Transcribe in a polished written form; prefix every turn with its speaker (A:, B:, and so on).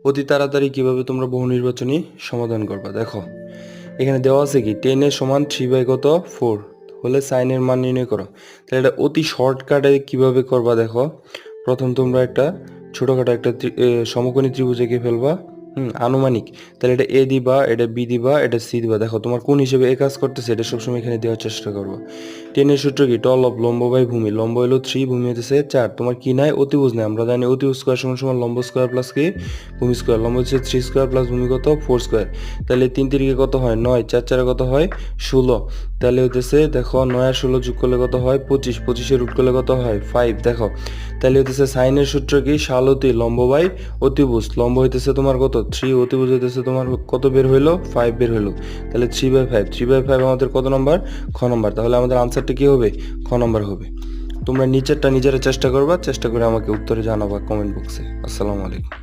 A: অতি তাড়াতাড়ি কিভাবে তোমরা বহু নির্বাচনী সমাধান করবা দেখো, এখানে দেওয়া আছে কি 10 এর সমান 3 বাই কত 4 হলে সাইনের মান নির্ণয় করো। তাহলে এটা অতি শর্টকাটে কিভাবে করবা দেখো, প্রথম তোমরা একটা ছোটখাটো একটা সমকোণী ত্রিভুজ এঁকে ফেলবা, আনুমানিক। তাহলে এটা এ দিবা, এটা বি দিবা, এটা সি দিবা। দেখো তোমার কোন হিসেবে এ কাজ করতেছে এটা সবসময় এখানে দেওয়ার চেষ্টা করবো। টেনের সূত্র কি, টল অফ লম্ব বাই ভূমি, লম্ব হলো 3, ভূমি হতেছে 4। তোমার কি নাই, অতিভুজ নাই। আমরা জানি অতিভুজ স্কোয়ার সমান সমান লম্ব স্কোয়ার প্লাস কি ভূমি স্কোয়ার। লম্ব হচ্ছে 3 স্কোয়ার প্লাস ভূমি কত 4 স্কোয়ার। তাহলে 3 তিরিকে কত হয় 9, 4 চারে কত হয় 16। তাহলে হতেছে দেখো 9 আর 16 যোগ করলে কত হয় 25, 25 রুট করলে কত হয় 5। দেখো তাহলে হতেছে সাইনের সূত্র কি, সালতি লম্ব বাই অতিভুজ। লম্ব হইতেছে তোমার কত 3, অতিভুজ হইতেছে তোমার কত বের হইলো 5 বের হইলো। তাহলে 3/5, 3/5 আমাদের কত নম্বর, খ নম্বর। তাহলে আমাদের আনসারটা কি হবে, খ নম্বর হবে। তোমরা নিচেরটা নিজেরা চেষ্টা করবা, চেষ্টা করে আমাকে উত্তরে জানাবা কমেন্ট বক্সে। আসসালামু আলাইকুম।